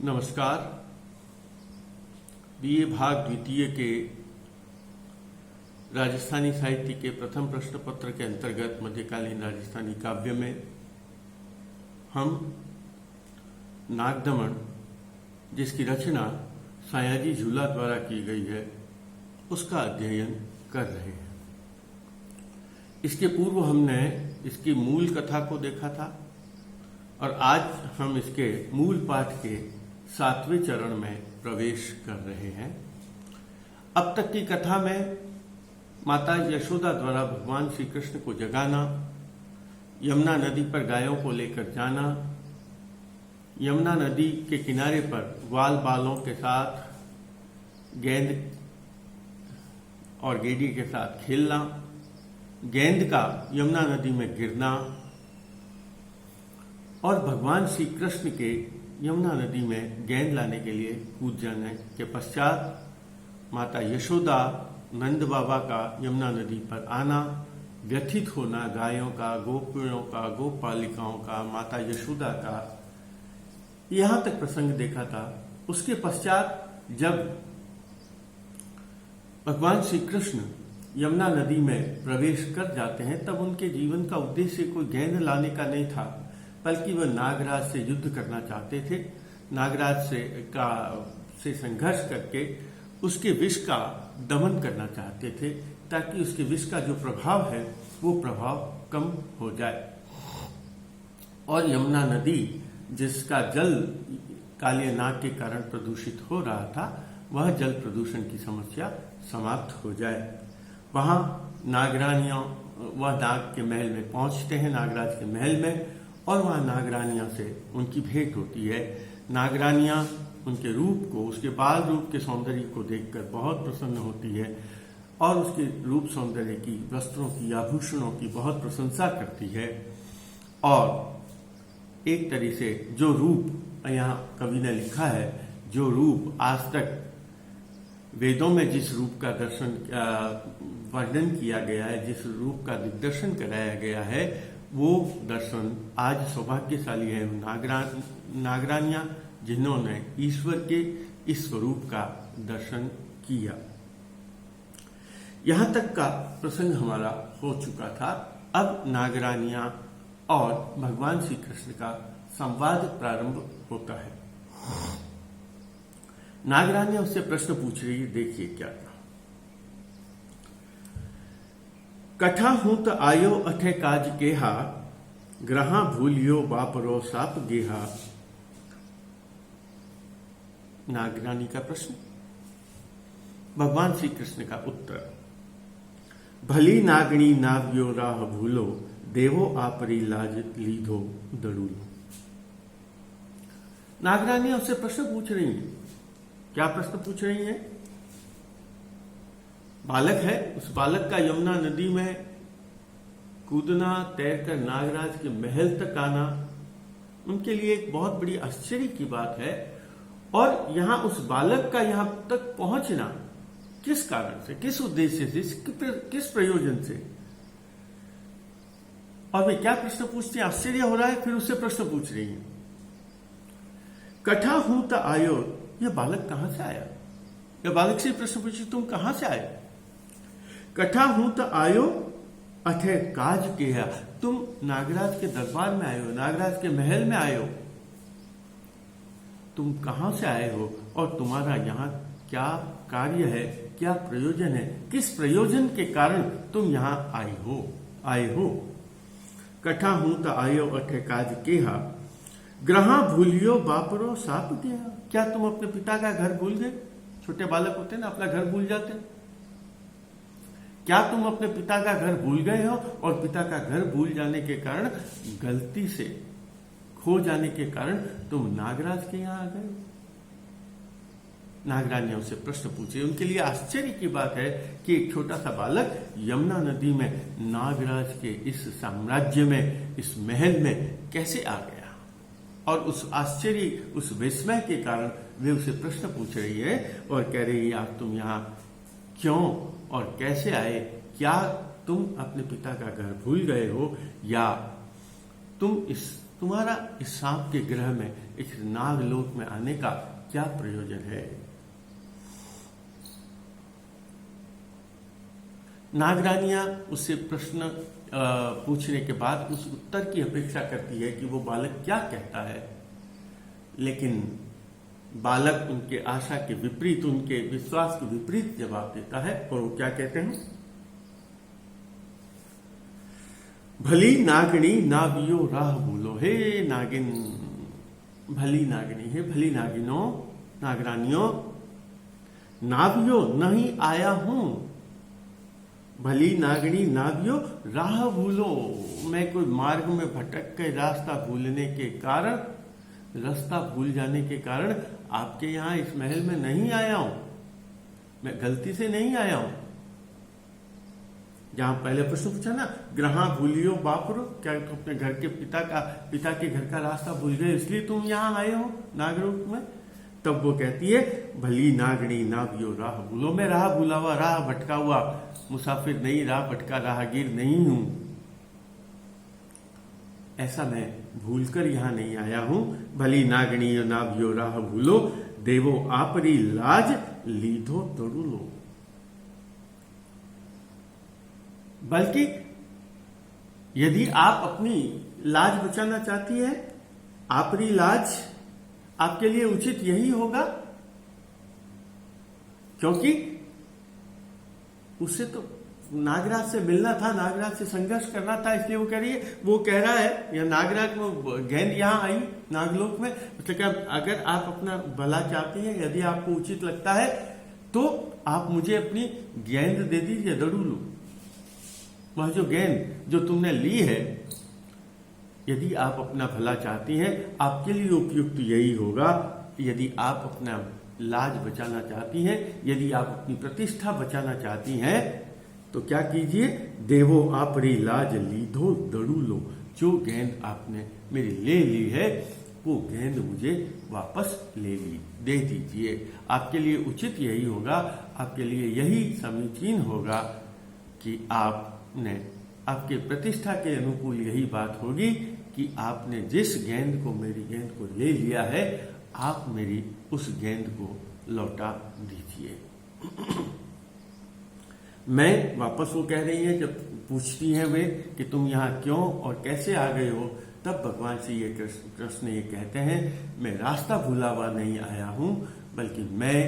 नमस्कार। बीए भाग द्वितीय के राजस्थानी साहित्य के प्रथम प्रश्न पत्र के अंतर्गत मध्यकालीन राजस्थानी काव्य में हम नागदमन, जिसकी रचना सयाजी झूला द्वारा की गई है, उसका अध्ययन कर रहे हैं। इसके पूर्व हमने इसकी मूल कथा को देखा था और आज हम इसके मूल पाठ के 7वें चरण में प्रवेश कर रहे हैं। अब तक की कथा में माता यशोदा द्वारा भगवान श्री कृष्ण को जगाना, यमुना नदी पर गायों को लेकर जाना, यमुना नदी के किनारे पर ग्वाल बालों के साथ गेंद और गेड़ी के साथ खेलना, गेंद का यमुना नदी में गिरना और भगवान श्री कृष्ण के यमुना नदी में गेंद लाने के लिए कूद जाने के पश्चात माता यशोदा नंद बाबा का यमुना नदी पर आना, व्यथित होना गायों का, गोपियों का, गोपालिकाओं का, माता यशोदा का, यहां तक प्रसंग देखा था। उसके पश्चात जब भगवान श्री कृष्ण यमुना नदी में प्रवेश कर जाते हैं तब उनके जीवन का उद्देश्य कोई गेंद लाने का नहीं था, बल्कि वह नागराज से युद्ध करना चाहते थे। नागराज से संघर्ष करके उसके विष का दमन करना चाहते थे, ताकि उसके विष का जो प्रभाव है वो प्रभाव कम हो जाए और यमुना नदी, जिसका जल काले नाग के कारण प्रदूषित हो रहा था, वह जल प्रदूषण की समस्या समाप्त हो जाए। वहां नागरानियां वह नाग के महल में पहुंचते हैं, नागराज के महल में, और वहां नागरानियां से उनकी भेंट होती है। नागरानियां उनके रूप को, उसके बाल रूप के सौंदर्य को देखकर बहुत प्रसन्न होती है और उसके रूप सौंदर्य की, वस्त्रों की, आभूषणों की बहुत प्रशंसा करती है। और एक तरह से जो रूप यहाँ कवि ने लिखा है, जो रूप आज तक वेदों में जिस रूप का वर्णन किया गया है, जिस रूप का दिग्दर्शन कराया गया है, वो दर्शन आज सौभाग्यशाली है नागरानियां, जिन्होंने ईश्वर के इस स्वरूप का दर्शन किया। यहां तक का प्रसंग हमारा हो चुका था। अब नागरानियां और भगवान श्री कृष्ण का संवाद प्रारंभ होता है। नागरानियां उससे प्रश्न पूछ रही है, देखिए क्या था। कठा हूं त आयो अठे काज केहा, ग्रहा भूलियो बापरो साप गेहा। नागरानी का प्रश्न, भगवान श्री कृष्ण का उत्तर, भली नागणी नाव्यो राह भूलो, देवो आपरी लाज लीधो दड़ूलो। नागरानी उससे प्रश्न पूछ रही है। क्या प्रश्न पूछ रही है? बालक है, उस बालक का यमुना नदी में कूदना, तैरकर नागराज के महल तक आना उनके लिए एक बहुत बड़ी आश्चर्य की बात है। और यहां उस बालक का यहां तक पहुंचना किस कारण से, किस उद्देश्य से, किस प्रयोजन से, और वे क्या प्रश्न पूछते हैं? आश्चर्य हो रहा है, फिर उससे प्रश्न पूछ रही है। कठा हूं त आयो, यह बालक कहां से आया? यह बालक से प्रश्न पूछे, तुम कहां से आए? कठा हूं त आयो अठे काज केहा, तुम नागराज के दरबार में आए हो, नागराज के महल में आए हो। तुम कहां से आए हो और तुम्हारा यहां क्या कार्य है, क्या प्रयोजन है, किस प्रयोजन के कारण तुम यहां आए हो। कठा हूं त आयो अठे काज केहा, ग्रहा भूलियो बापरो साप गेहा। क्या तुम अपने पिता का घर भूल गए? छोटे बालक होते ना, अपना घर भूल जाते। क्या तुम अपने पिता का घर भूल गए हो और पिता का घर भूल जाने के कारण, गलती से खो जाने के कारण तुम नागराज के यहां आ गए? नागरानियों से प्रश्न पूछे। उनके लिए आश्चर्य की बात है कि एक छोटा सा बालक यमुना नदी में नागराज के इस साम्राज्य में, इस महल में कैसे आ गया। और उस आश्चर्य, उस विस्मय के कारण वे उसे प्रश्न पूछ रही है और कह रही है, आप तुम यहां क्यों और कैसे आए? क्या तुम अपने पिता का घर भूल गए हो, या तुम इस तुम्हारा इस सांप के ग्रह में, इस नागलोक में आने का क्या प्रयोजन है? नागरानियां उससे प्रश्न पूछने के बाद उस उत्तर की अपेक्षा करती है कि वो बालक क्या कहता है, लेकिन बालक उनके आशा के विपरीत, उनके विश्वास के विपरीत जवाब देता है। और वो क्या कहते हैं? भली नागिनी नावियो राह भूलो। हे नागिन, भली नागिनी, हे भली नागिनों, नागरानियों, नावियो नहीं आया हूं। भली नागिनी नावियो राह भूलो। मैं कोई मार्ग में भटक के रास्ता भूल जाने के कारण आपके यहां इस महल में नहीं आया हूं। मैं गलती से नहीं आया हूं। जहां पहले प्रश्न पूछा ना, ग्रहा भूलियो बापुर, क्या तुम अपने घर के पिता के घर का रास्ता भूल गए इसलिए तुम यहां आए हो नागलोक में? तब वो कहती है, भली नागणी नावियो राह भूलो। मैं राह भूला हुआ, राह भटका हुआ मुसाफिर नहीं, राह भटका राहगीर नहीं हूं। ऐसा मैं भूलकर यहां नहीं आया हूं। भली नागणी नावियो राह भूलो, देवो आपरी लाज लीधो तड़ुलो। बल्कि यदि आप अपनी लाज बचाना चाहती है, आपरी लाज, आपके लिए उचित यही होगा, क्योंकि उससे तो नागराज से मिलना था, नागराज से संघर्ष करना था, इसलिए वो कह रहा है, या नागराज में गेंद यहां आई नागलोक में, मतलब अगर आप अपना भला चाहती हैं, यदि आपको उचित लगता है तो आप मुझे अपनी गेंद दे दीजिए, दड़ूलू। वह जो गेंद जो तुमने ली है, यदि आप अपना भला चाहती हैं, आपके लिए उपयुक्त यही होगा। यदि आप अपना लाज बचाना चाहती हैं, यदि आप अपनी प्रतिष्ठा बचाना चाहती हैं, तो क्या कीजिए, देवो आपरी लाज लीधो दड़ूलो। जो गेंद आपने मेरी ले ली है, वो गेंद मुझे वापस दे दीजिए। आपके लिए उचित यही होगा, आपके लिए यही समीचीन होगा कि आपके प्रतिष्ठा के अनुकूल यही बात होगी कि आपने जिस गेंद को, मेरी गेंद को ले लिया है, आप मेरी उस गेंद को लौटा दीजिए। मैं वापस, वो कह रही है, जब पूछती हैं वे कि तुम यहाँ क्यों और कैसे आ गए हो, तब भगवान से ये कृष्ण ये कहते हैं, मैं रास्ता भूला हुआ नहीं आया हूं, बल्कि मैं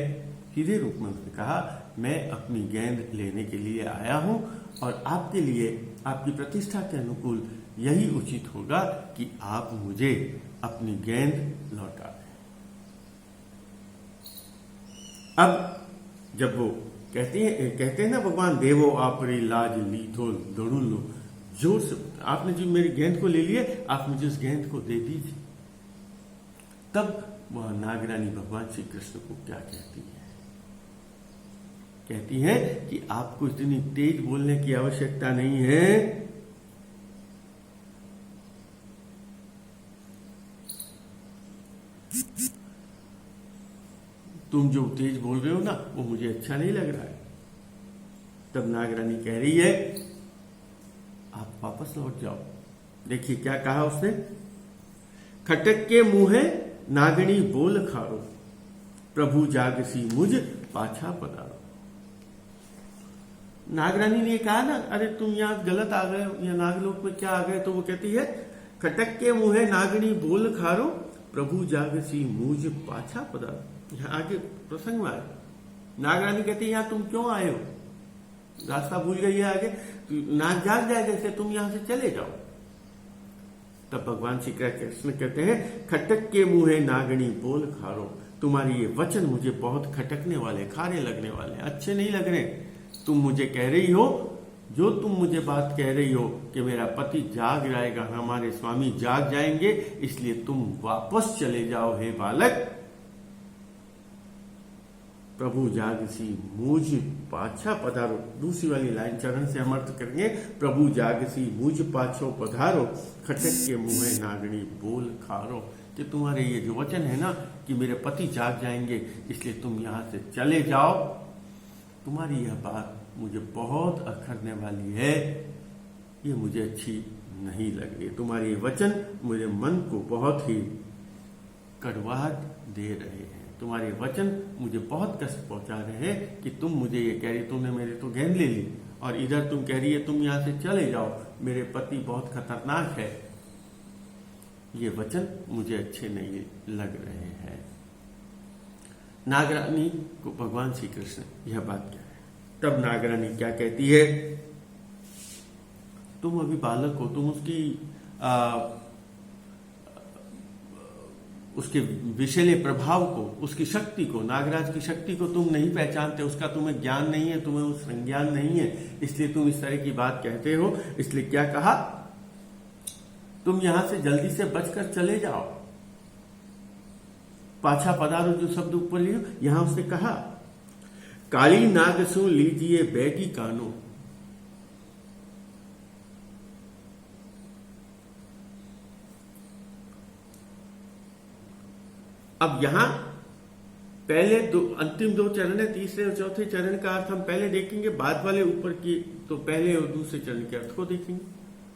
सीधे रूप में उसने कहा, मैं अपनी गेंद लेने के लिए आया हूं, और आपके लिए, आपकी प्रतिष्ठा के अनुकूल यही उचित होगा कि आप मुझे अपनी गेंद लौटा दें। अब जब वो कहते हैं ना भगवान, देवो आपरी लाज लीधो दड़ुलो, जोर से, आपने जो मेरी गेंद को ले लिए, आप मुझे उस गेंद को दे दीजिए। तब वह नागरानी भगवान श्री कृष्ण को क्या कहती है? कहती है कि आपको इतनी तेज बोलने की आवश्यकता नहीं है। तुम जो तेज बोल रहे हो ना, वो मुझे अच्छा नहीं लग रहा है। तब नागरानी कह रही है, आप वापस लौट जाओ। देखिए क्या कहा उसने, खटक के मुंहे नागणी बोल खारो, प्रभु जागसी मुझ पाछा पधारो। नागरानी ने कहा ना, अरे तुम यहाँ गलत आ गए, या नागलोक में क्या आ गए? तो वो कहती है, खटक के मुंहे नागणी बोल खारो, प्रभु जागसी मुझ पाछा पधारो। यहाँ आगे प्रसंग में आए, नागरानी कहती है, यहाँ तुम क्यों आए हो? रास्ता भूल गई है आगे, नाग जाग जाए जैसे, तुम यहां से चले जाओ। तब भगवान श्री कृष्ण कहते हैं, खटक के मुंहे नागणी बोल खारो, तुम्हारी ये वचन मुझे बहुत खटकने वाले, खारे लगने वाले, अच्छे नहीं लग रहे। तुम मुझे कह रही हो, जो तुम मुझे बात कह रही हो कि मेरा पति जाग जाएगा, हमारे स्वामी जाग जाएंगे, इसलिए तुम वापस चले जाओ हे बालक। प्रभु जागसी मुझ पाछा पधारो। दूसरी वाली लाइन चरण से हम अर्थ करेंगे, प्रभु जागसी मुझ पाछो पधारो, खटक के मुंहे नागणी बोल खारो। कि तुम्हारे ये जो वचन है ना कि मेरे पति जाग जाएंगे, इसलिए तुम यहां से चले जाओ, तुम्हारी यह बात मुझे बहुत अखरने वाली है, ये मुझे अच्छी नहीं लग रही। तुम्हारे ये वचन मेरे मन को बहुत ही कड़वाहट दे रहे हैं। तुम्हारे वचन मुझे बहुत कष्ट पहुंचा रहे हैं कि तुम मुझे ये कह रही, तुमने मेरे तो गेंद ले ली और इधर तुम कह रही है तुम यहां से चले जाओ, मेरे पति बहुत खतरनाक है। ये वचन मुझे अच्छे नहीं लग रहे हैं। नागरानी को भगवान श्री कृष्ण यह बात कह रहे हैं। तब नागरानी क्या कहती है, तुम अभी बालक हो, तुम उसके विषैले प्रभाव को, उसकी शक्ति को, नागराज की शक्ति को तुम नहीं पहचानते, उसका तुम्हें ज्ञान नहीं है, तुम्हें उस संज्ञान नहीं है, इसलिए तुम इस तरह की बात कहते हो। इसलिए क्या कहा, तुम यहां से जल्दी से बचकर चले जाओ, पाछा पधारो जो शब्द ऊपर लियो, यहां उसने कहा काली नाग सु लीजिए बैगी कानो। अब यहां पहले अंतिम दो चरण है, तीसरे और चौथे चरण का अर्थ हम पहले देखेंगे, बाद वाले ऊपर की तो पहले और दूसरे चरण के अर्थ को देखेंगे।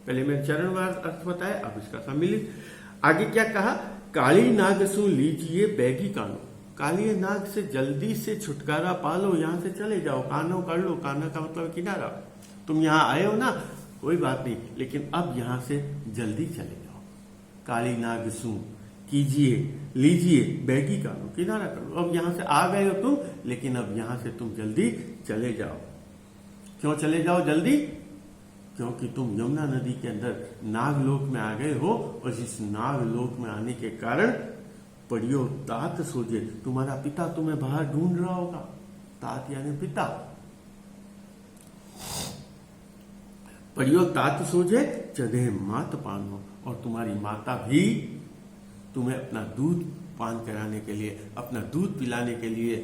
पहले मैंने चरणवार अर्थ बताया, अब इसका सम्मिलित। आगे क्या कहा, काली नाग सु लीजिए बैगी कानो। काली नाग से जल्दी से छुटकारा पालो, यहां से चले जाओ, कानो कर लो। काना का मतलब किनारा। तुम यहां आए हो ना, कोई बात नहीं, लेकिन अब यहां से जल्दी चले जाओ। काली नाग सु कीजिए, लीजिए बैगी कानो, किनारा कर लो। अब यहां से आ गए हो तुम, लेकिन अब यहां से तुम जल्दी चले जाओ। क्यों चले जाओ जल्दी, क्योंकि तुम यमुना नदी के अंदर नागलोक में आ गए हो, और इस नागलोक में आने के कारण पड़ियो तात सोजे, तुम्हारा पिता तुम्हें बाहर ढूंढ रहा होगा। तात यानी पिता। पड़ियो तात सोजे चढ़े मात पानो, और तुम्हारी माता भी तुम्हें अपना दूध पान कराने के लिए, अपना दूध पिलाने के लिए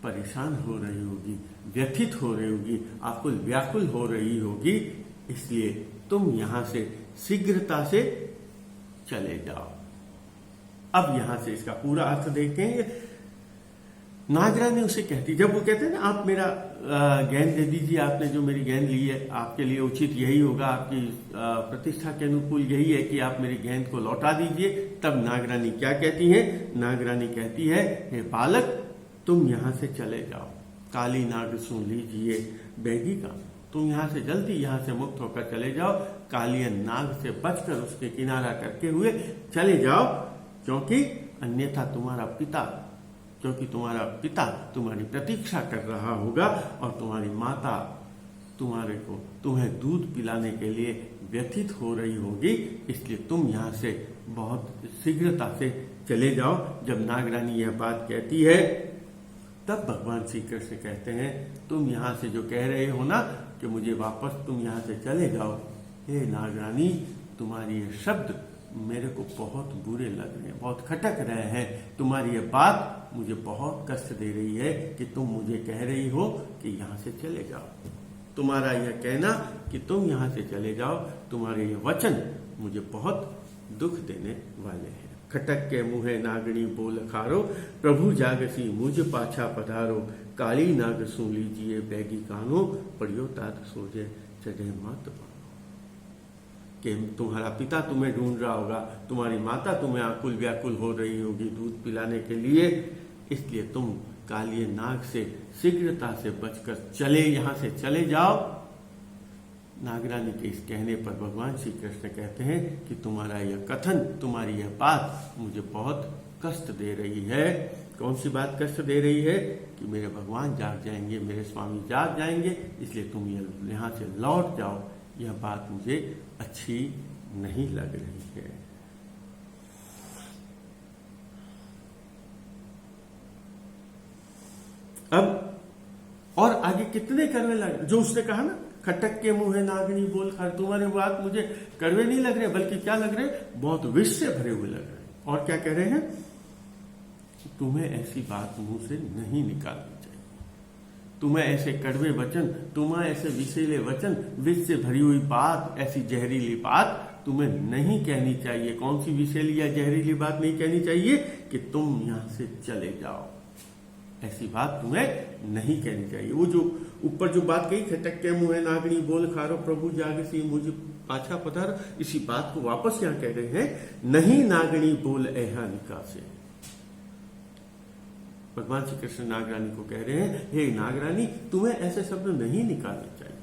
परेशान हो रही होगी, व्यथित हो रही होगी, आकुल व्याकुल हो रही होगी। इसलिए तुम यहां से शीघ्रता से चले जाओ। अब यहां से इसका पूरा अर्थ देखेंगे। नागरानी उसे कहती, जब वो कहते हैं ना आप मेरा गेंद दे दीजिए, आपने जो मेरी गेंद ली है, आपके लिए उचित यही होगा, आपकी प्रतिष्ठा के अनुकूल यही है कि आप मेरी गेंद को लौटा दीजिए। तब नागरानी क्या कहती है, नागरानी कहती है, हे बालक तुम यहां से चले जाओ, काली नाग सुन लीजिए बैगी का, तुम यहां से जल्दी यहां से मुक्त होकर चले जाओ, काली नाग से बचकर उसके किनारा करके हुए चले जाओ, क्योंकि अन्यथा तुम्हारा पिता तुम्हारी प्रतीक्षा कर रहा होगा, और तुम्हारी माता तुम्हें दूध पिलाने के लिए व्यथित हो रही होगी। इसलिए तुम यहां से बहुत शीघ्रता से चले जाओ। जब नागरानी यह बात कहती है, तब भगवान श्री कृष्ण कहते हैं, तुम यहां से जो कह रहे हो ना कि मुझे वापस तुम यहां से चले जाओ, हे नागरानी तुम्हारी ये शब्द मेरे को बहुत बुरे लग रहे हैं, बहुत खटक रहे हैं। तुम्हारी ये बात मुझे बहुत कष्ट दे रही है कि तुम मुझे कह रही हो कि यहां से चले जाओ। तुम्हारा यह कहना कि तुम यहां से चले जाओ, तुम्हारे ये वचन मुझे बहुत दुख देने वाले हैं। खटक के मुहे नागणी बोल खारो, प्रभु जागसी मुझ पाछा पधारो, काली नाग सुन लीजिए बैगी कानो, पड़ियो तात सोजे चढ़े मात पानो। कि तुम्हारा पिता तुम्हें ढूंढ रहा होगा, तुम्हारी माता तुम्हें आकुल व्याकुल हो रही होगी दूध पिलाने के लिए, इसलिए तुम काली नाग से शीघ्रता से बचकर यहां से चले जाओ। नागरानी के इस कहने पर भगवान श्री कृष्ण कहते हैं कि तुम्हारा यह कथन, तुम्हारी यह बात मुझे बहुत कष्ट दे रही है। कौन सी बात कष्ट दे रही है, कि मेरे भगवान जाग जाएंगे, मेरे स्वामी जाग जाएंगे, इसलिए तुम यहां से लौट जाओ। यह बात मुझे अच्छी नहीं लग रही है। अब और आगे कितने करने लगे, जो उसने कहा ना, खटक के मुंह है नागनी बोल खा, तुम्हारे बात मुझे कड़वे नहीं लग रहे, बल्कि क्या लग रहे, बहुत विष से भरे हुए लग रहे। और क्या कह रहे हैं, तुम्हें ऐसी बात मुंह से नहीं निकालनी चाहिए, तुम्हें ऐसे कड़वे वचन, तुम्हें ऐसे विषैले वचन, विष से भरी हुई बात, ऐसी जहरीली बात तुम्हें नहीं कहनी चाहिए। कौन सी विषैली या जहरीली बात नहीं कहनी चाहिए, कि तुम यहां से चले जाओ, ऐसी बात तुम्हें नहीं कहनी चाहिए। वो जो ऊपर जो बात कही, खटक के मुंह नागनी बोल खारो, प्रभु जागसी मुझ पाछा पधार। इसी बात को वापस यहां कह रहे हैं, नहीं नागणी बोल ऐहा निकासे। भगवान श्री कृष्ण नागरानी को कह रहे हैं, हे नागरानी, तुम्हें ऐसे शब्द नहीं निकालने चाहिए।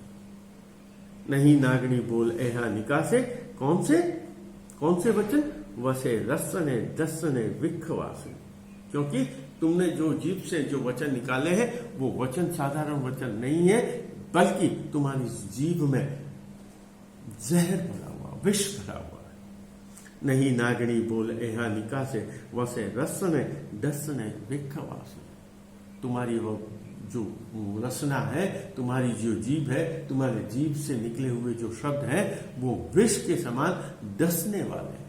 नहीं नागणी बोल ऐहा निकासे। कौन से वचन? वसे रसने दसने विखवासे। क्योंकि तुमने जो जीभ से जो वचन निकाले हैं वो वचन साधारण वचन नहीं है, बल्कि तुम्हारी जीभ में जहर भरा हुआ, विष भरा हुआ है। नहीं नागणी बोल ऐहा निकासे, वसे रसने दसने विखवासे। तुम्हारी वो जो रसना है, तुम्हारी जो जीभ है, तुम्हारे जीभ से निकले हुए जो शब्द हैं वो विष के समान डसने वाले हैं,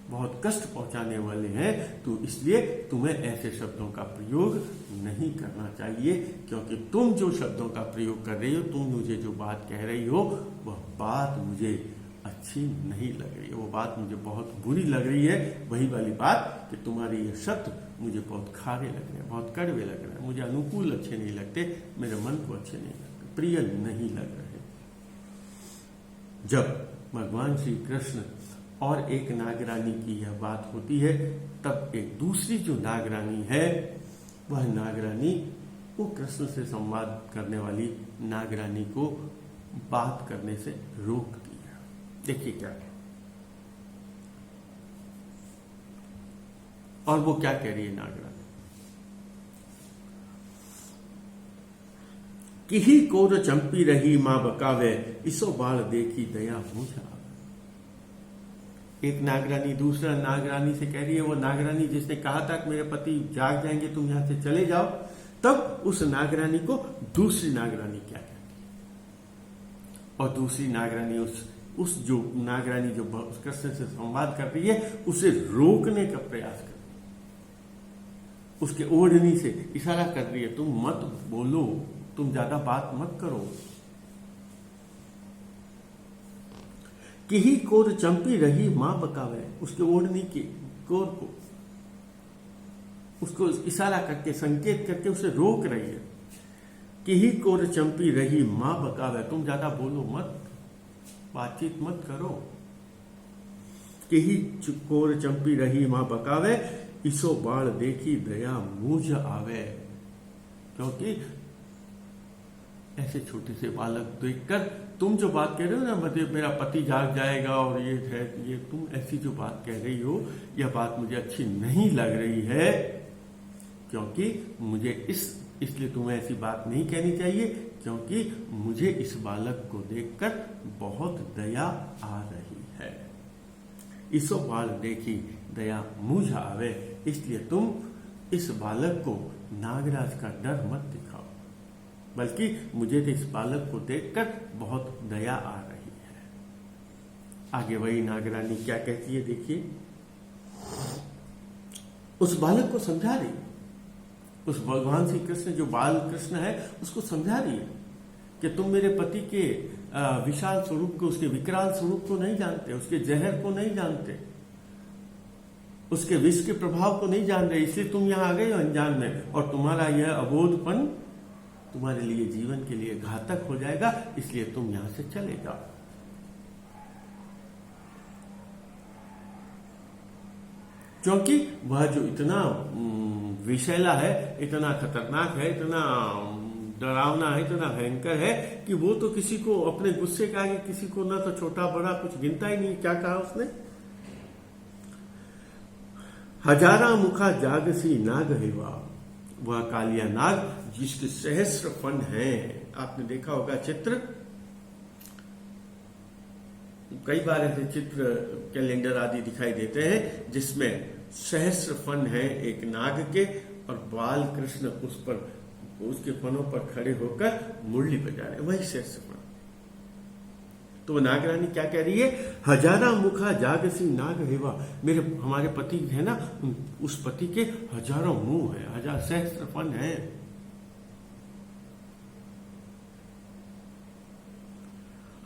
बहुत कष्ट पहुंचाने वाले हैं। तो इसलिए तुम्हें ऐसे शब्दों का प्रयोग नहीं करना चाहिए, क्योंकि तुम जो शब्दों का प्रयोग कर रही हो, तुम मुझे जो बात कह रही हो, वह बात मुझे अच्छी नहीं लग रही है, वो बात मुझे बहुत बुरी लग रही है। वही वाली बात कि तुम्हारे ये शब्द मुझे बहुत खारे लग रहे हैं, बहुत कड़वे लग रहे हैं, मुझे अनुकूल अच्छे नहीं लगते, मेरे मन को अच्छे नहीं लगते, प्रिय नहीं लग रहे। जब भगवान श्री कृष्ण और एक नागरानी की यह बात होती है, तब एक दूसरी जो नागरानी है, वह नागरानी वो कृष्ण से संवाद करने वाली नागरानी को बात करने से रोकती है। देखिए क्या है, और वो क्या कह रही है नागरानी, किही कोर चंपी रही मां बकावे, इसो बाल देखी दया मुझा। एक नागरानी दूसरा नागरानी से कह रही है, वो नागरानी जिसने कहा था कि मेरे पति जाग जाएंगे, तुम यहां से चले जाओ, तब उस नागरानी को दूसरी नागरानी क्या कहती है। और दूसरी नागरानी उस जो नागरानी जो कृष्ण से संवाद कर रही है, उसे रोकने का प्रयास कर रही है, उसके ओढ़नी से इशारा कर रही है, तुम मत बोलो, तुम ज्यादा बात मत करो। किही कोर चंपी रही मां बकावे, उसके ओढ़नी की कोर को, उसको इशारा करके संकेत करके उसे रोक रही है। किही कोर चंपी रही मां बकावे, तुम ज्यादा बोलो मत, बातचीत मत करो। किही कोर चंपी रही मां बकावे, इसो बाल देखी दया मुझ आवे। क्योंकि ऐसे छोटे से बालक देखकर तुम जो बात कह रहे हो ना, मतलब मेरा पति जाग जाएगा और ये है, ये तुम ऐसी जो बात कह रही हो, यह बात मुझे अच्छी नहीं लग रही है। क्योंकि मुझे इसलिए तुम्हें ऐसी बात नहीं कहनी चाहिए, क्योंकि मुझे इस बालक को देखकर बहुत दया आ रही है। इसो बाल देखी दया मुझ आवे, इसलिए तुम इस बालक को नागराज का डर मत दिखाओ, बल्कि मुझे तो इस बालक को देखकर बहुत दया आ रही है। आगे वही नागरानी क्या कहती है, देखिए, उस बालक को समझा रही, उस भगवान श्री कृष्ण जो बाल कृष्ण है उसको समझा रही है कि तुम मेरे पति के विशाल स्वरूप को, उसके विकराल स्वरूप को नहीं जानते, उसके जहर को नहीं जानते, उसके विष के प्रभाव को नहीं जान रहे, इसलिए तुम यहां आ गए हो अनजान में, और तुम्हारा यह अबोधपन तुम्हारे लिए जीवन के लिए घातक हो जाएगा, इसलिए तुम यहां से चले जाओ। क्योंकि वह जो इतना विषैला है, इतना खतरनाक है, इतना डरावना है, इतना भयंकर है कि वो तो किसी को अपने गुस्से के आगे किसी को ना तो छोटा बड़ा कुछ गिनता ही नहीं। क्या कहा उसने, हजारा मुखा जागसी नाग हेवा, वह कालिया नाग जिसके सहस्र फन है। आपने देखा होगा चित्र, कई बार ऐसे चित्र कैलेंडर आदि दिखाई देते हैं जिसमें सहस्र फन है एक नाग के, और बाल कृष्ण उस पर उसके फनों पर खड़े होकर मुरली बजा रहे, वही सहस्र फन। तो वो नागरानी क्या कह रही है, हजारा मुखा जागसी नाग हेवा, मेरे हमारे पति है ना, उस पति के हजारों मुंह है, हजार सहस्र फन है।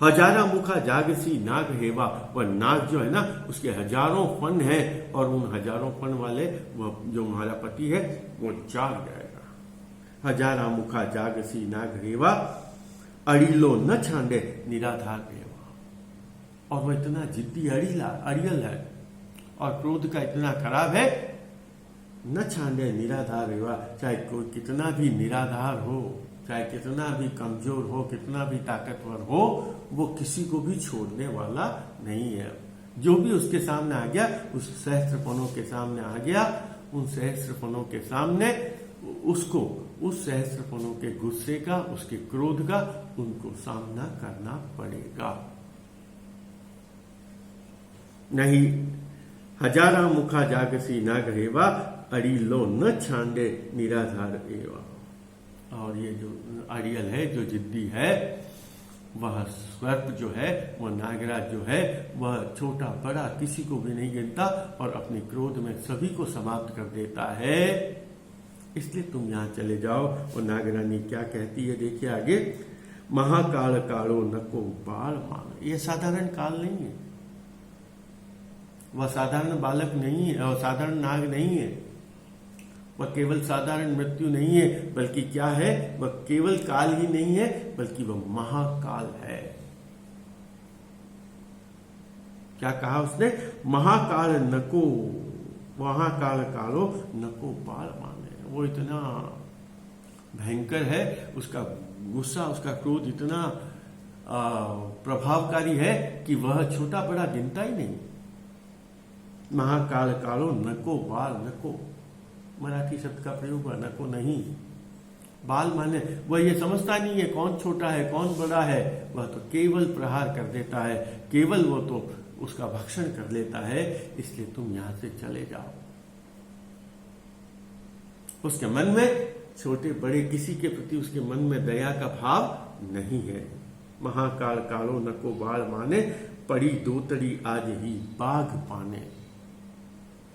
हजारा मुखा जागसी नाग हेवा, वह नाग जो है ना उसके हजारों फन है, और उन हजारों फन वाले वह जो हमारा पति है वो जाग जाएगा। हजारा मुखा जागसी नाग हेवा, अड़ीलो न छांडे निराधार हेवा, और वह इतना जिद्दी अड़ियल है और क्रोध का इतना खराब है, न छांडे निराधार रेवा, चाहे कोई कितना भी निराधार हो, चाहे कितना भी कमजोर हो, कितना भी ताकतवर हो, वो किसी को भी छोड़ने वाला नहीं है। जो भी उसके सामने आ गया, उस सहस्त्रपनों के सामने आ गया, उन सहस्त्रपनों के सामने उसको उस सहस्त्रपनों के गुस्से का, उसके क्रोध का उनको सामना करना पड़ेगा। नहीं हजारा मुखा जागसी नाग रेवा, अड़िलो न छांडे निराधार एवा। और ये जो अड़ियल है, जो जिद्दी है, वह सर्प जो है, वह नागराज जो है, वह छोटा बड़ा किसी को भी नहीं गिनता और अपने क्रोध में सभी को समाप्त कर देता है। इसलिए तुम यहां चले जाओ। और नागरानी क्या कहती है, देखिए आगे, महाकाल कालो नको बाल मान। यह साधारण काल नहीं है, वह साधारण बालक नहीं है और साधारण नाग नहीं है, वह केवल साधारण मृत्यु नहीं है, बल्कि क्या है, वह केवल काल ही नहीं है, बल्कि वह महाकाल है। क्या कहा उसने, महाकाल नको, महाकाल कालो नको बाल माने। वो इतना भयंकर है, उसका गुस्सा, उसका क्रोध इतना प्रभावकारी है कि वह छोटा बड़ा गिनता ही नहीं। महाकाल कालो नको बाल, नको मराठी शब्द का प्रयोग हुआ, नको नहीं, बाल माने वह ये समझता नहीं है कौन छोटा है कौन बड़ा है, वह तो केवल प्रहार कर देता है, केवल वो तो उसका भक्षण कर लेता है। इसलिए तुम यहां से चले जाओ। उसके मन में छोटे बड़े किसी के प्रति उसके मन में दया का भाव नहीं है। महाकाल कालो नको बाल माने, पड़ी दोतड़ी आज ही बाघ पाने।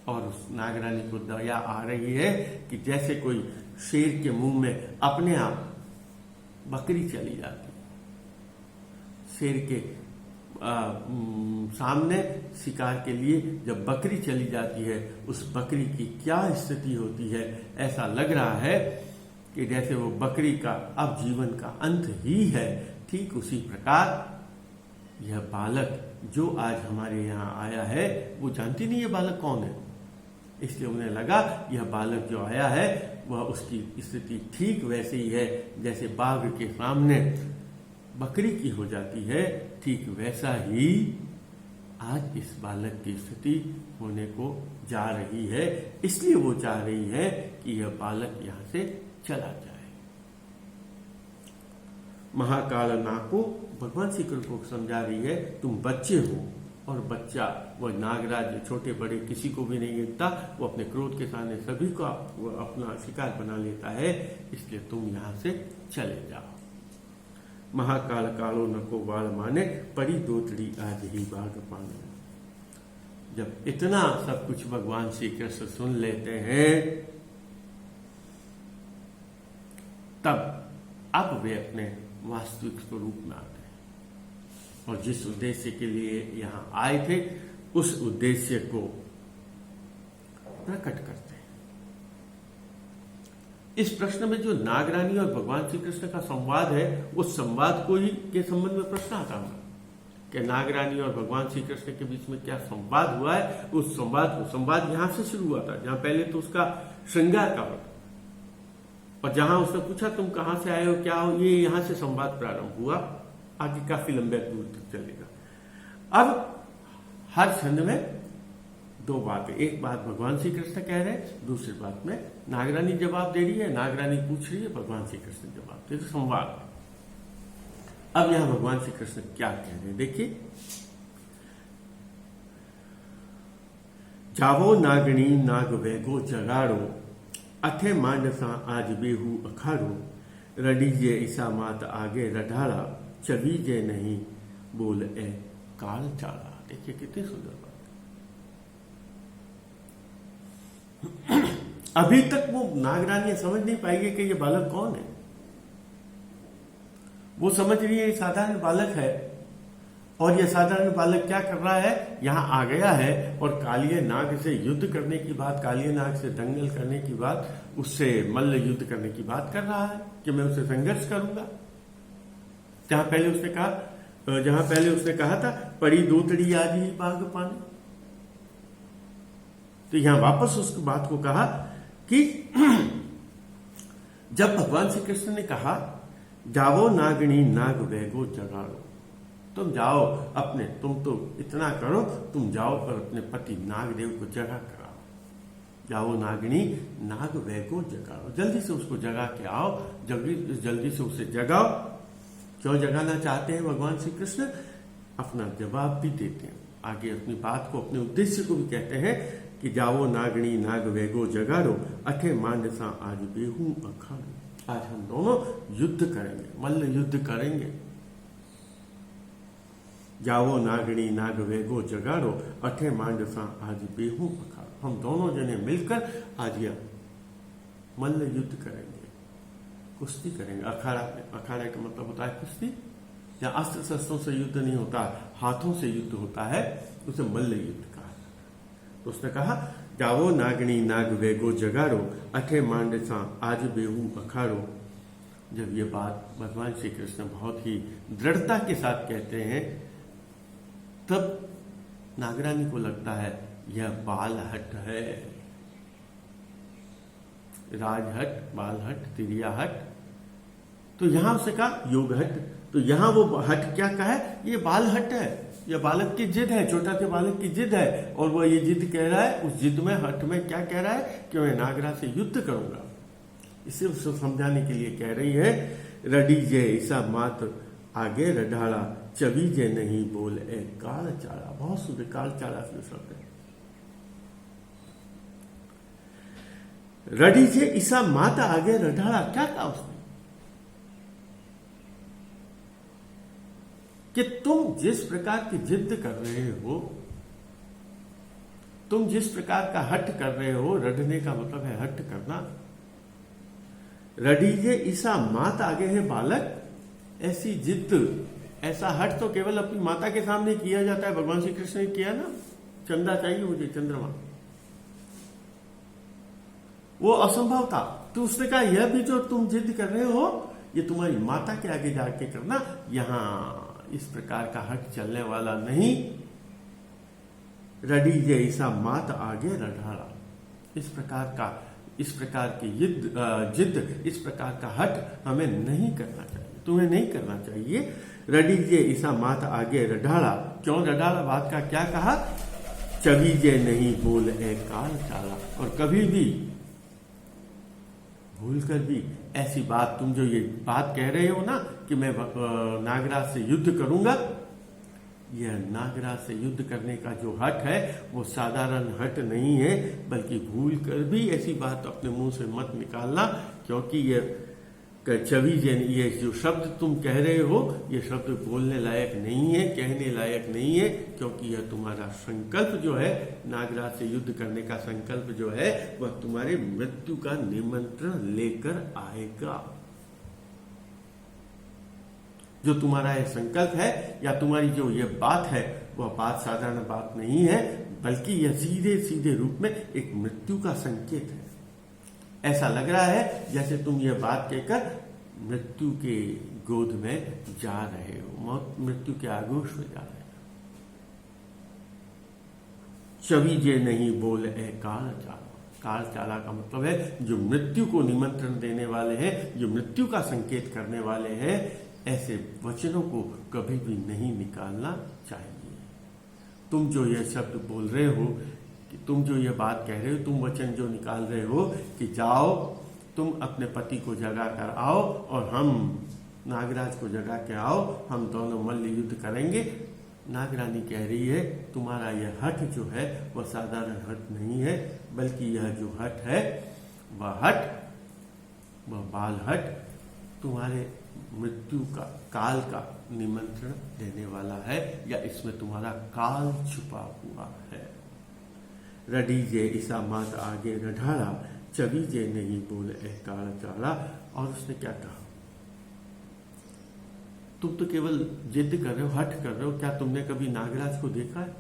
और उस नागरानी को दया आ रही है कि जैसे कोई शेर के मुंह में अपने आप बकरी चली जाती, शेर के सामने शिकार के लिए जब बकरी चली जाती है, उस बकरी की क्या स्थिति होती है। ऐसा लग रहा है कि जैसे वो बकरी का अब जीवन का अंत ही है। ठीक उसी प्रकार यह बालक जो आज हमारे यहाँ आया है, वो जानती नहीं है बालक कौन है, इसलिए उन्हें लगा यह बालक जो आया है वह उसकी स्थिति ठीक वैसे ही है जैसे बाघ के सामने बकरी की हो जाती है। ठीक वैसा ही आज इस बालक की स्थिति होने को जा रही है। इसलिए वो चाह रही है कि यह बालक यहां से चला जाए। महाकाल नाको भगवान श्री कृष्ण को समझा रही है, तुम बच्चे हो, और बच्चा वह नागराज छोटे बड़े किसी को भी नहीं गिनता, वो अपने क्रोध के सामने सभी को वो अपना शिकार बना लेता है। इसलिए तुम यहां से चले जाओ। महाकाल कालो नको बाल माने, पड़ी दोतड़ी आज ही बाघ पाने। जब इतना सब कुछ भगवान श्री कृष्ण सुन लेते हैं, तब अब वे अपने वास्तविक स्वरूप में आते हैं और जिस उद्देश्य के लिए यहां आए थे उस उद्देश्य को प्रकट करते हैं। इस प्रश्न में जो नागरानी और भगवान श्री कृष्ण का संवाद है, उस संवाद को ही के संबंध में प्रश्न आता है कि नागरानी और भगवान श्री कृष्ण के बीच में क्या संवाद हुआ है। उस संवाद यहां से शुरू हुआ था, जहां पहले तो उसका श्रृंगार का होता और जहां उसने पूछा तुम कहां से आए हो, क्या हो, ये यहां से संवाद प्रारंभ हुआ। आगे काफी लंबे दूर तक चलेगा। अब हर छंद में दो बातें, एक बात भगवान श्री कृष्ण कह रहे हैं, दूसरी बात में नागरानी जवाब दे रही है, नागरानी पूछ रही है, भगवान श्री कृष्ण जवाब दे रहे, संवाद। अब यहां भगवान श्री कृष्ण क्या कह रहे हैं, देखिए। जावो नागणी नाग वेगो जगाड़ो, अथे मांडसा आज बेहू अखाड़ो, रडीजे ईसा मात आगे रढ़ाड़ा, चबीजे नहीं बोल ए काल चाड़ा। देखिए कितनी सुंदर बात। अभी तक वो नागरानी समझ नहीं पाएगी कि ये बालक कौन है। वो समझ रही है ये साधारण बालक है और यह साधारण बालक क्या कर रहा है, यहां आ गया है और कालिये नाग से युद्ध करने की बात, कालिये नाग से दंगल करने की बात, उससे मल्ल युद्ध करने की बात कर रहा है कि मैं उससे संघर्ष करूंगा। जहां पहले उसने कहा जहां पहले उसने कहा था पड़ी दोतड़ी आज ही बाग पानी, तो यहां वापस उस बात को कहा कि जब भगवान श्री कृष्ण ने कहा जावो नागणी नाग वेगो जगाड़ो, तुम जाओ अपने, तुम तो इतना करो, तुम जाओ और अपने पति नागदेव को जगा कराओ, जाओ नागणी नाग वेगो जगाओ, जल्दी से उसको जगा के आओ, जल्दी से उसे जगाओ। क्यों जगाना चाहते हैं भगवान श्री कृष्ण? अपना जवाब भी देते हैं, आगे अपनी बात को, अपने उद्देश्य को भी कहते हैं कि जाओ नागणी नाग वेगो जगाड़ो, अठे मांड सा आज बेहू अखाड़ो, आज हम दोनों युद्ध करेंगे, मल्ल युद्ध करेंगे। जाओ नागणी नाग वेगो जगाड़ो, अठे मांड सा आज बेहू अखाड़ो, हम दोनों जने मिलकर आज यह मल्ल युद्ध करेंगे, कुश्ती करेंगे। अखाड़ा का मतलब होता है कुश्ती, जहां अस्त्र शस्त्रों से युद्ध नहीं होता, हाथों से युद्ध होता है, उसे मल्ल युद्ध कहा जाता है। तो उसने कहा जाओ नागणी नाग वेगो जगाड़ो, अठे मांड सा आज बेहू अखाड़ो। जब ये बात भगवान श्री कृष्ण बहुत ही दृढ़ता के साथ कहते हैं, तब नागरानी को लगता है यह बालहट है, राजहट, बालहट, तिरियाहट। तो यहां उसने कहा योगहट, तो यहां वो हट क्या कहा है? ये बालहट है, यह बालक की जिद है, छोटा के बालक की जिद है, और वो ये जिद कह रहा है, उस जिद में, हट में क्या कह रहा है कि मैं नागरा से युद्ध करूंगा। इसे उसको समझाने के लिए कह रही है, रडी जे ऐसा मात आगे रडाड़ा, चबी जे नहीं बोल ए काल चाड़ा। बहुत सुंदर काल चाड़ा से शब्द है। रडी जे ईसा माता आगे रडाड़ा, क्या कहा उसने कि तुम जिस प्रकार की जिद कर रहे हो, तुम जिस प्रकार का हट कर रहे हो, रडने का मतलब है हट करना। रडीजे ईसा मात आगे है बालक, ऐसी जिद, ऐसा हट तो केवल अपनी माता के सामने किया जाता है। भगवान श्री कृष्ण ने किया ना, चंदा चाहिए मुझे, चंद्रमा, वो असंभव था। तो उसने कहा यह भी जो तुम जिद कर रहे हो, ये तुम्हारी माता के आगे जाके करना, यहां इस प्रकार का हट चलने वाला नहीं। रडी जैसा मात आगे रढ़ाड़ा, इस प्रकार की जिद, इस प्रकार का हट हमें नहीं करना चाहिए, तुम्हें नहीं करना चाहिए। रडी जे ईसा मात आगे रढ़ाड़ा, क्यों रढ़ाड़ा? बात का क्या कहा? चबी जे नहीं बोल ए काल चाला, और कभी भी भूल कर भी ऐसी बात, तुम जो ये बात कह रहे हो ना कि मैं नागराज से युद्ध करूंगा, यह नागराज से युद्ध करने का जो हट है वो साधारण हट नहीं है, बल्कि भूल कर भी ऐसी बात अपने मुंह से मत निकालना, क्योंकि यह छवि ये जो शब्द तुम कह रहे हो, ये शब्द बोलने लायक नहीं है, कहने लायक नहीं है, क्योंकि यह तुम्हारा संकल्प जो है, नागराज से युद्ध करने का संकल्प जो है, वह तुम्हारे मृत्यु का निमंत्रण लेकर आएगा। जो तुम्हारा यह संकल्प है या तुम्हारी जो यह बात है, वह बात साधारण बात नहीं है, बल्कि यह सीधे सीधे रूप में एक मृत्यु का संकेत है। ऐसा लग रहा है जैसे तुम यह बात कहकर मृत्यु के गोद में जा रहे हो, मृत्यु के आगोश में जा रहे हो। छवि जे नहीं बोल ए काल चाला, काल चाला का मतलब है जो मृत्यु को निमंत्रण देने वाले हैं, जो मृत्यु का संकेत करने वाले हैं, ऐसे वचनों को कभी भी नहीं निकालना चाहिए। तुम जो यह शब्द बोल रहे हो, कि तुम जो ये बात कह रहे हो, तुम वचन जो निकाल रहे हो कि जाओ तुम अपने पति को जगा कर आओ और हम नागराज को जगा के आओ, हम दोनों मल्ल युद्ध करेंगे। नागरानी कह रही है तुम्हारा यह हट जो है वह साधारण हट नहीं है, बल्कि यह जो हट है वह बाल हट तुम्हारे मृत्यु का, काल का निमंत्रण देने वाला है, या इसमें तुम्हारा काल छुपा हुआ है। रडी जे ईसा मात आगे रढ़ाड़ा, चबी जे नहीं बोल ए काल चाड़ा। और उसने क्या कहा? तुम तो केवल जिद कर रहे हो, हट कर रहे हो, क्या तुमने कभी नागराज को देखा है?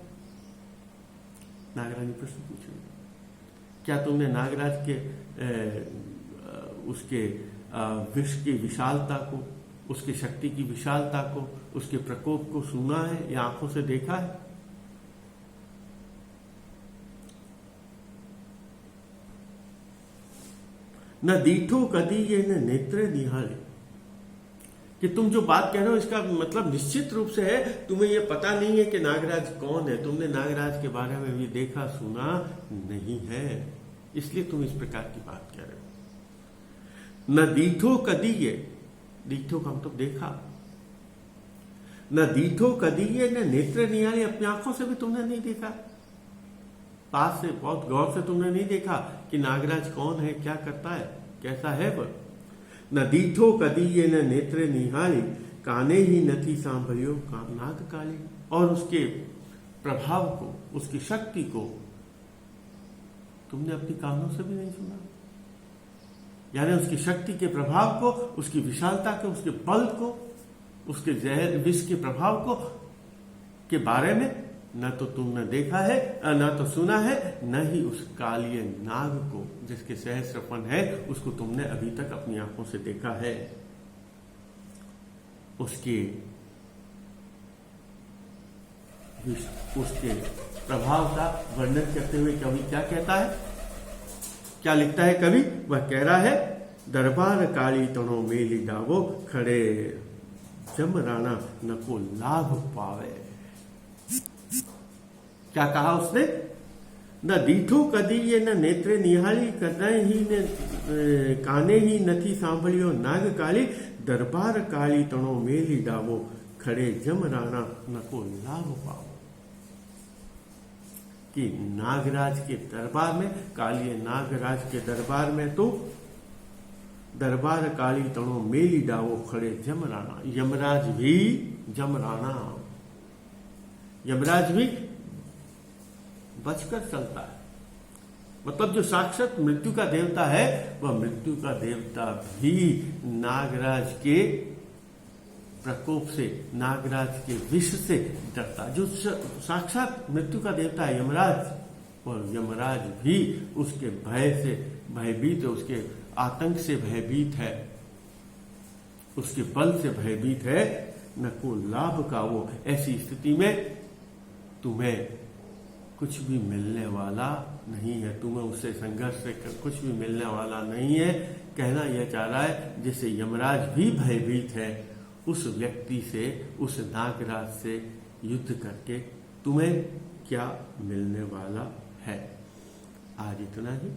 नागरानी प्रश्न पूछ रही है। क्या तुमने नागराज के उसके विश्व की विशालता को, उसकी शक्ति की विशालता को, उसके प्रकोप को सुना है या आंखों से देखा है? न दीठो कदी ये न नेत्र निहाले। कि तुम जो बात कह रहे हो इसका मतलब निश्चित रूप से है तुम्हें यह पता नहीं है कि नागराज कौन है, तुमने नागराज के बारे में भी देखा सुना नहीं है, इसलिए तुम इस प्रकार की बात कह रहे हो। न दीठो कदी ये, दीठो का मतलब देखा, न दीठो कदी ये न नेत्र निहाले, अपनी आंखों से भी तुमने नहीं देखा, पास से बहुत गौर से तुमने नहीं देखा कि नागराज कौन है, क्या करता है, कैसा है वह। न दीठो कदी ये न नेत्र निहाली, काने ही नथी सांभलियो नाग काली। और उसके प्रभाव को, उसकी शक्ति को तुमने अपनी कानों से भी नहीं सुना, यानी उसकी शक्ति के प्रभाव को, उसकी विशालता को, उसके बल को, उसके जहर विष के प्रभाव को के बारे में न तो तुमने देखा है, न तो सुना है, न ही उस कालिय नाग को जिसके सहस्रफन है उसको तुमने अभी तक अपनी आंखों से देखा है। उसके प्रभाव का वर्णन करते हुए कवि क्या कहता है, क्या लिखता है कवि? वह कह रहा है, दरबार काली तणो मेली डावो, खड़े जम राणा न को लाभ पावे। क्या कहा उसने? न दीठो कदी ये न नेत्रे निहाली, कदाई ही ने काने ही नथी सांभलियो नाग काली, दरबार काली तणो मेली डावो, खड़े जम राणा न को लाभ पाओ। कि नागराज के दरबार में, काली नागराज के दरबार में तो दरबार काली तणो मेली डावो, खड़े जम राणा, यमराज भी जम राणा, यमराज भी बचकर चलता है। मतलब जो साक्षात मृत्यु का देवता है वह मृत्यु का देवता भी नागराज के प्रकोप से, नागराज के विष से डरता। जो साक्षात मृत्यु का देवता है यमराज, और यमराज भी उसके भय से भयभीत है, उसके आतंक से भयभीत है, उसके बल से भयभीत है, न को लाभ का वो। ऐसी स्थिति में तुम्हें कुछ भी मिलने वाला नहीं है, तुम्हें उससे संघर्ष से कुछ भी मिलने वाला नहीं है। कहना यह चाह रहा है जिससे यमराज भी भयभीत है, उस व्यक्ति से, उस नागराज से युद्ध करके तुम्हें क्या मिलने वाला है। आज इतना ही।